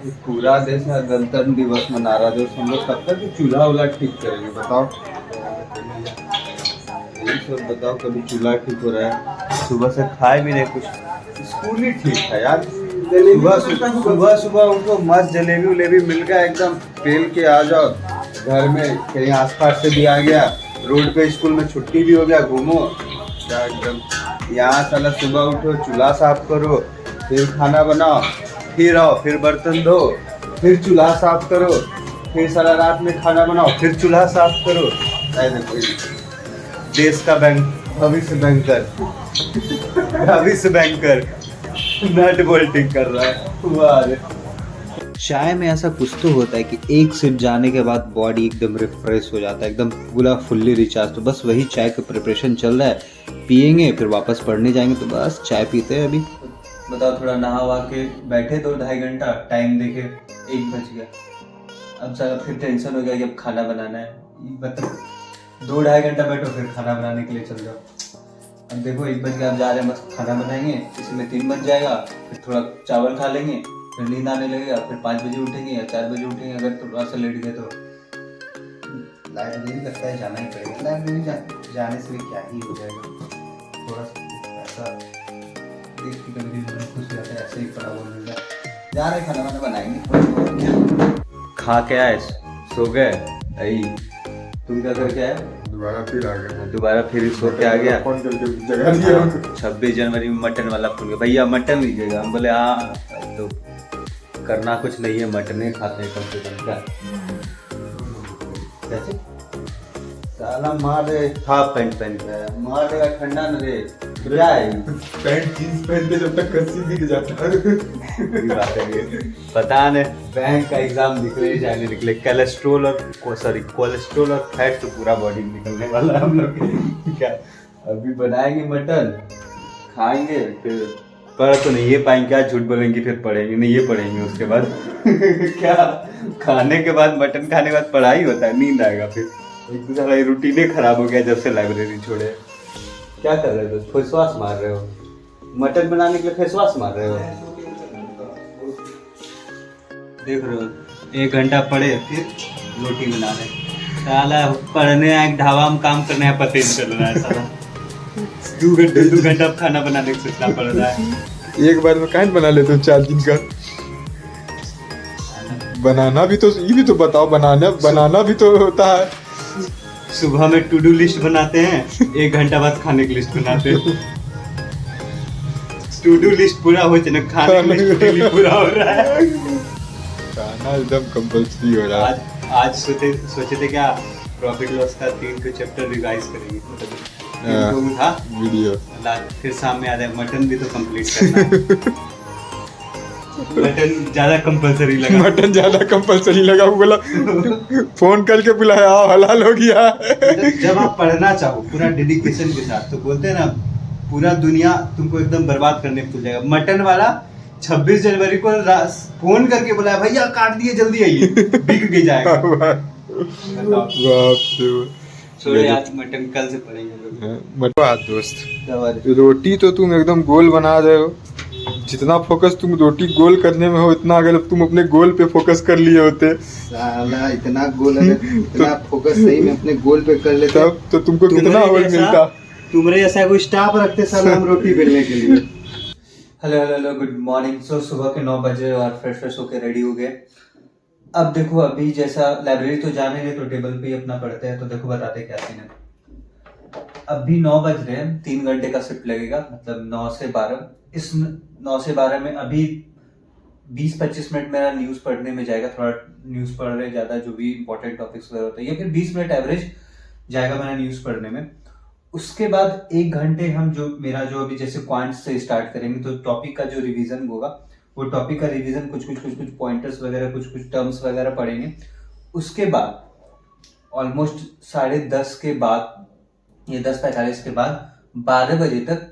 पूरा देश में गणतंत्र दिवस मना रहा है, हम लोग कब तक चूल्हा वूल्हा ठीक करेंगे बताओ। यही सब बताओ, कभी चूल्हा ठीक हो रहा है, सुबह से खाए भी नहीं कुछ। स्कूल ही ठीक है यार, सुबह सुबह सुबह उनको मस्त जलेबी उलेबी मिल गया, एकदम पेल के आ जाओ घर में, कहीं आसपास से भी आ गया, रोड पे स्कूल में छुट्टी भी हो गया, घूमो क्या एकदम। यहाँ साला सुबह उठो, चूल्हा साफ करो, फिर खाना बनाओ, फिर आओ, फिर बर्तन धो, फिर चूल्हा साफ करो, फिर सारा रात में खाना बनाओ, फिर चूल्हा साफ करो। देश का बैंक, भविष्य बैंकर, भविष्य बैंकर नट बोल्टिंग कर रहा है। वाह। चाय में ऐसा कुछ तो होता है कि एक सिप जाने के बाद बॉडी एकदम रिफ्रेश हो जाता है, एकदम पूरा फुल्ली रिचार्ज। तो बस वही चाय का प्रिपरेशन चल रहा है, पियेंगे फिर वापस पढ़ने जाएंगे, तो बस चाय पीते हैं अभी। बताओ, थोड़ा नहा वहा के बैठे 2-2.5 घंटा, टाइम देखे 1 बज गया। अब सारा फिर टेंशन हो गया कि अब खाना बनाना है, मतलब 2-2.5 घंटा बैठो फिर खाना बनाने के लिए चल जाओ। अब देखो 1 बज गया, अब जा रहे हैं मस्त खाना बनाएंगे, इसमें 3 बज जाएगा, फिर थोड़ा चावल खा लेंगे, फिर नींद आने लगेगा, फिर 5 बजे उठेंगे या 4 बजे उठेंगे, अगर थोड़ा सा लेट गए तो। लाइब्रेरी लगता है जाना ही पड़ेगा, लाइब्रेरी जाने से भी क्या ही हो जाएगा, थोड़ा सा ऐसा देख के कभी खुश हो जाता है, ऐसे ही पड़ा हुआ मिल जाए। जा रहे खाना वाना बनाएंगे, खा के आए, सो गए। आई तुम क्या करके आए? दोबारा फिर आ गया, दोबारा फिर सो के आ गया। फोन करके जगा दिया। 26 जनवरी में मटन वाला फोन किया, भैया मटन लीजिएगा। हम बोले हाँ, तो करना कुछ नहीं है, मटन ही खाते हैं कम से कम। क्या कैसे साला मार दे, था पैंट पहन के मार देगा, ठंडा न रे क्या है। पैंट जींस पहनते जब तक कस्सी दिख जाता है। बात है, पता नहीं बैंक का एग्जाम निकले जाने निकले, कोलेस्ट्रोल और फैट तो पूरा बॉडी में निकलने वाला है हम लोग। क्या अभी बनाएंगे मटन, खाएंगे, फिर पढ़ तो नहीं ये पाएंगे, क्या झूठ बोलेंगे, फिर पढ़ेंगे नहीं, ये पढ़ेंगे उसके बाद। क्या खाने के बाद, मटन खाने के बाद पढ़ाई होता है, नींद आएगा फिर। एक तो सारा रूटीन ही खराब हो गया जब से लाइब्रेरी छोड़े। क्या कर रहे हो, फेस वॉश मार रहे हो? मटन बनाने के लिए फेस वॉश मार रहे हो? देख रहे हो 1 घंटा पढ़े फिर रोटी बना रहे, साला पढ़ने आए ढाबा में काम करने है, पता ही नहीं चल रहा है साला। 2 घंटा खाना बनाने को सोचना पड़ रहा है। एक बार में काहे बना लेते हो 4 दिन का? बनाना भी तो, ये भी तो बताओ, बनाना भी तो होता है। सुबह में टू डू लिस्ट बनाते हैं, 1 घंटा बाद खाने की लिस्ट बनाते हैं। टू डू लिस्ट पूरा हो जाए, खाने की लिस्ट डेली पूरा हो रहा है। खाना एकदम कंपल्सरी हो रहा है। आज सोचे थे क्या, प्रॉफिट लॉस का 3 चैप्टर रिवाइज करेंगे, मतलब था वीडियो। फिर सामने आ जाए मटन भी तो कंप्लीट करना है। मटन ज्यादा कंपलसरी लगा, मटन ज्यादा कंपल्सरी लगा, बोला फोन करके बुलाया, हलाल हो गया। जब आप पढ़ना चाहो पूरा डेडिकेशन के साथ, तो बोलते हैं ना पूरा दुनिया तुमको एकदम बर्बाद करने को जाएगा। मटन वाला 26 जनवरी को फोन करके बुलाया, भैया काट दिए जल्दी आइए, बिक के जाएगा। छोड़ो आज मटन, कल से पढ़ेंगे। दोस्त, रोटी तो तुम एकदम गोल बना रहे हो। जितना फोकस तुम रोटी गोल करने में हो, इतना अगर तुम अपने गोल पे फोकस कर लिए होते, साला इतना गोल, अगर इतना फोकस सही में अपने गोल पे कर लेते, तब तो तुमको कितना होल मिलता। तुम्हारे जैसा कोई स्टाफ रखते साला हम रोटी बेलने के लिए। Hello good morning. सुबह के 9 बजे और फ्रेश होके रेडी हो गए। अब देखो, अभी जैसा लाइब्रेरी तो जाने तो टेबल पे ही अपना पढ़ते हैं, तो देखो बताते क्या सीन है। अभी 9 बज रहे हैं, 3 घंटे का शिफ्ट लगेगा, मतलब 9 से 12। इस 9 से 12 में अभी 20-25 मिनट मेरा न्यूज पढ़ने में जाएगा, थोड़ा न्यूज पढ़ रहे ज्यादा, जो भी इंपॉर्टेंट टॉपिक्स वगैरह होते हैं, या फिर 20 मिनट एवरेज जाएगा मेरा न्यूज पढ़ने में। उसके बाद 1 घंटे हम जो अभी जैसे क्वांट्स से स्टार्ट करेंगे, तो टॉपिक का जो रिवीजन होगा, वो टॉपिक का रिवीजन, कुछ पॉइंटर्स वगैरह, कुछ टर्म्स वगैरह पढ़ेंगे। उसके बाद ऑलमोस्ट 10:30 के बाद, ये 10:45 के बाद 12 बजे तक,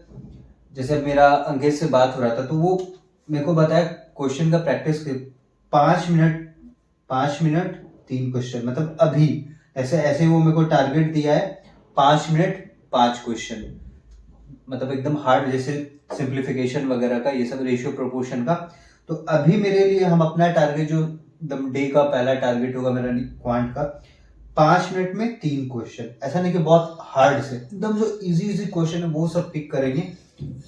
जैसे मेरा अंकित से बात हो रहा था, तो वो मेरे को बताया क्वेश्चन का प्रैक्टिस 5 मिनट 3 क्वेश्चन, मतलब अभी ऐसे वो मेरे को टारगेट दिया है 5 मिनट 5 क्वेश्चन, मतलब एकदम हार्ड, जैसे सिंप्लीफिकेशन वगैरह का, ये सब रेशियो प्रोपोर्शन का। तो अभी मेरे लिए हम अपना टारगेट जो डे का पहला टारगेट होगा मेरा क्वांट का, 5 मिनट में 3 क्वेश्चन, ऐसा नहीं कि बहुत हार्ड से, एकदम जो इजी क्वेश्चन है वो सब पिक करेंगे,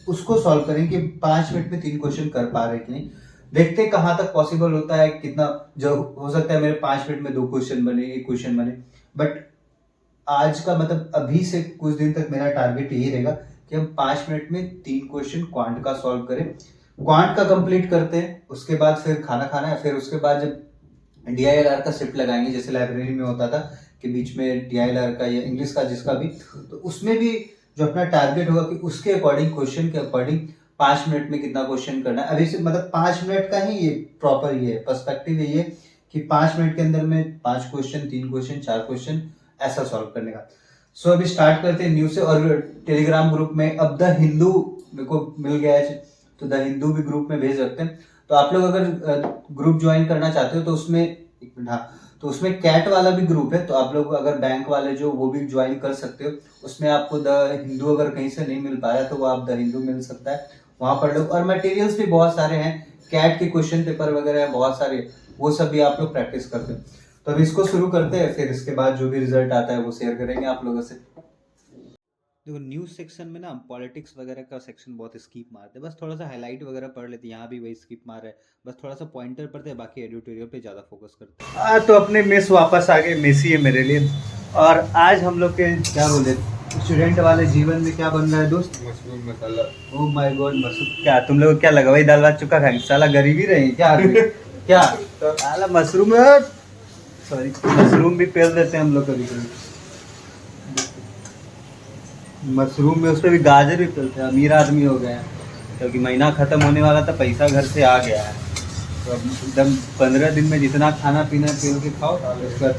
उसको सॉल्व करेंगे कि 5 मिनट में 3 क्वेश्चन कर पा रहे कि नहीं। देखते कहाँ तक पॉसिबल होता है, कितना जो हो सकता है मेरे 5 मिनट में 2 क्वेश्चन बने, 1 क्वेश्चन बने, बट आज का मतलब अभी से कुछ दिन तक मेरा टारगेट यही रहेगा कि हम 5 मिनट में 3 क्वेश्चन क्वांट का सॉल्व करें। क्वांट का कंप्लीट करते हैं, उसके बाद फिर खाना खाना है, फिर उसके बाद जब DILR का शिफ्ट लगाएंगे, जैसे लाइब्रेरी में होता था कि बीच में DILR का या इंग्लिश का जिसका भी, तो उसमें भी जो अपना टारगेट होगा कि उसके अकॉर्डिंग, क्वेश्चन के अकॉर्डिंग 5 मिनट में कितना क्वेश्चन करना है। अभी से मतलब 5 मिनट का ही ये प्रॉपर ये पर्सपेक्टिव है ये कि 5 मिनट के अंदर में 5 क्वेश्चन, 3 क्वेश्चन, 4 क्वेश्चन ऐसा सॉल्व करने का। सो अभी स्टार्ट करते हैं न्यूज से। और टेलीग्राम ग्रुप में अब द हिंदू मेरे को मिल गया है, तो द हिंदू भी ग्रुप में भेज सकते हैं। तो आप लोग अगर ग्रुप ज्वाइन करना चाहते हो तो उसमें एक मिनट, हाँ, तो उसमें कैट वाला भी ग्रुप है, तो आप लोग अगर बैंक वाले जो वो भी ज्वाइन कर सकते हो। उसमें आपको द हिंदू अगर कहीं से नहीं मिल पाया तो वो आप द हिंदू मिल सकता है, वहां पर लोग, और मटेरियल्स भी बहुत सारे हैं, कैट के क्वेश्चन पेपर वगैरह है बहुत सारे, वो सब भी आप लोग प्रैक्टिस करते हैं। तो अब इसको शुरू करते हैं, फिर इसके बाद जो भी रिजल्ट आता है वो शेयर करेंगे आप लोगों से। देखो न्यूज सेक्शन में ना पॉलिटिक्स वगैरह का सेक्शन बहुत स्किप मारते हैं, बस थोड़ा सा हाईलाइट वगैरह पढ़ लेते हैं, यहाँ भी वही स्किप मार रहे हैं, बस थोड़ा सा पॉइंटर पढ़ते हैं, बाकी एडिटोरियल पे ज़्यादा फोकस करते हैं। तो अपने मेस वापस आ गए, मेसी है मेरे लिए। और आज हम लोग के क्या बोले, स्टूडेंट वाले जीवन में क्या बन रहा है दोस्त? Mushroom masala. Oh my God, mushroom. क्या तुम लोग क्या लगा, वही दाल भात चुका खाएंगे? साला गरीबी रही क्या आदमी? क्या साला मशरूम, सॉरी, मशरूम भी पेल देते हैं हम लोग कभी कभी, मशरूम में उस पर भी गाजर भी पेलते हैं। अमीर आदमी हो गए हैं क्योंकि महीना खत्म होने वाला था, पैसा घर से आ गया है, तो अब एकदम 15 दिन में जितना खाना पीना पेल के खाओ, उसके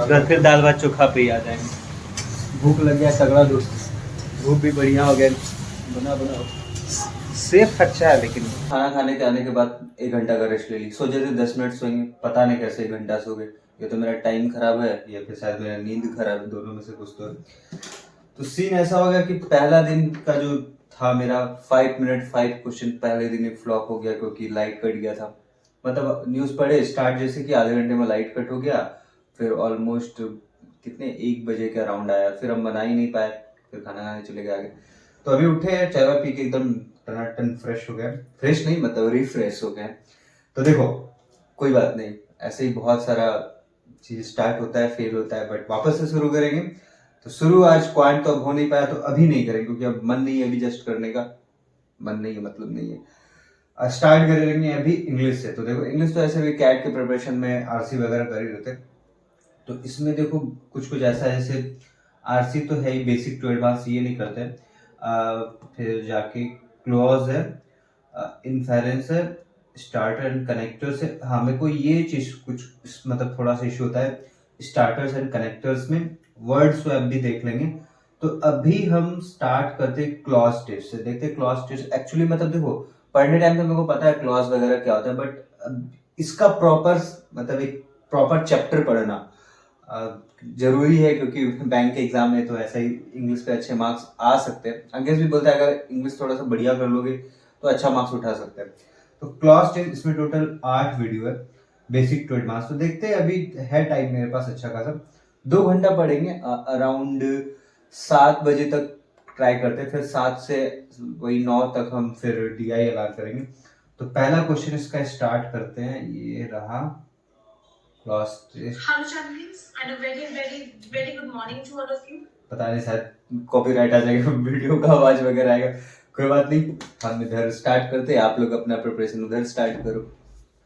बाद फिर दाल भात चोखा पे ही आ जाएंगे। भूख लग गया तगड़ा दोस्त, भूख भी बढ़िया हो गया, बना सेफ अच्छा है। लेकिन खाना खाने के आने के बाद 1 घंटा का रेस्ट ले ली, सोचे थे 10 मिनट सोएंगे, पता नहीं कैसे 1 घंटा सो गए। ये तो मेरा टाइम खराब है या फिर शायद मेरा नींद खराब है, दोनों में से कुछ तो सीन ऐसा हो गया कि पहला दिन का जो था मेरा 5 मिनट 5 क्वेश्चन पहले दिन ही फ्लॉप हो गया, क्योंकि लाइट कट गया था। मतलब न्यूज़ पढ़े स्टार्ट जैसे कि आधे घंटे में लाइट कट हो गया, फिर ऑलमोस्ट कितने 1 बजे के अराउंड आया, फिर हम बना ही नहीं पाए, फिर खाना खाने चले गए आगे। तो अभी उठे चाय वाय पी के एकदम टनाटन फ्रेश हो गया, फ्रेश नहीं मतलब रिफ्रेश हो गया। तो देखो कोई बात नहीं, ऐसे ही बहुत सारा चीज स्टार्ट होता है, फेल होता है, बट वापस से शुरू करेंगे। तो शुरू आज क्वांट तो अब हो नहीं पाया, तो अभी नहीं करेंगे क्योंकि अब मन नहीं है अभी जस्ट करने का, मन नहीं है मतलब नहीं है। स्टार्ट करेंगे अभी इंग्लिश से। तो देखो इंग्लिश तो ऐसे भी कैट के प्रिपरेशन में आरसी वगैरह कर ही रहते, तो इसमें देखो कुछ कुछ ऐसा है, जैसे आरसी तो है ही, बेसिक टू एडवांस ये नहीं करते। फिर जाके क्लॉज है, इन्फेरेंस है, स्टार्टर एंड कनेक्टर्स है। हाँ मेरे को ये चीज कुछ मतलब थोड़ा सा इशू होता है स्टार्टर्स एंड कनेक्टर्स में। वर्ड स्वैप भी देख लेंगे। तो अभी हम स्टार्ट करते क्लॉज टेस्ट से, देखते क्लॉज टेस्ट एक्चुअली मतलब देखो पढ़ने टाइम तो मेरे को पता है क्लॉज वगैरह क्या होता है, बट इसका प्रॉपर मतलब एक प्रॉपर चैप्टर पढ़ना जरूरी है, क्योंकि बैंक के एग्जाम में तो ऐसा ही इंग्लिश पे अच्छे मार्क्स आ सकते हैं। अंग्रेज भी बोलता है अगर इंग्लिश थोड़ा सा बढ़िया कर लोगे तो अच्छा मार्क्स उठा सकते हैं। तो क्लॉज टेस्ट इसमें टोटल 8 वीडियो है, बेसिक टू एडवांस। तो देखते हैं, अभी है टाइम मेरे पास अच्छा खासा, 2 घंटा पढ़ेंगे, अराउंड 7 बजे तक ट्राई करते हैं, फिर 7 से वही 9 तक हम फिर DILR करेंगे। तो पहला क्वेश्चन इसका स्टार्ट करते हैं, ये रहा class test. Hello champions and a very good morning to all of you. पता नहीं शायद कॉपीराइट आ जाएगा, वीडियो का आवाज वगैरह आएगा, कोई बात नहीं, हम इधर स्टार्ट करते हैं, आप लोग अपना प्रिपरेशन उधर स्टार्ट करो।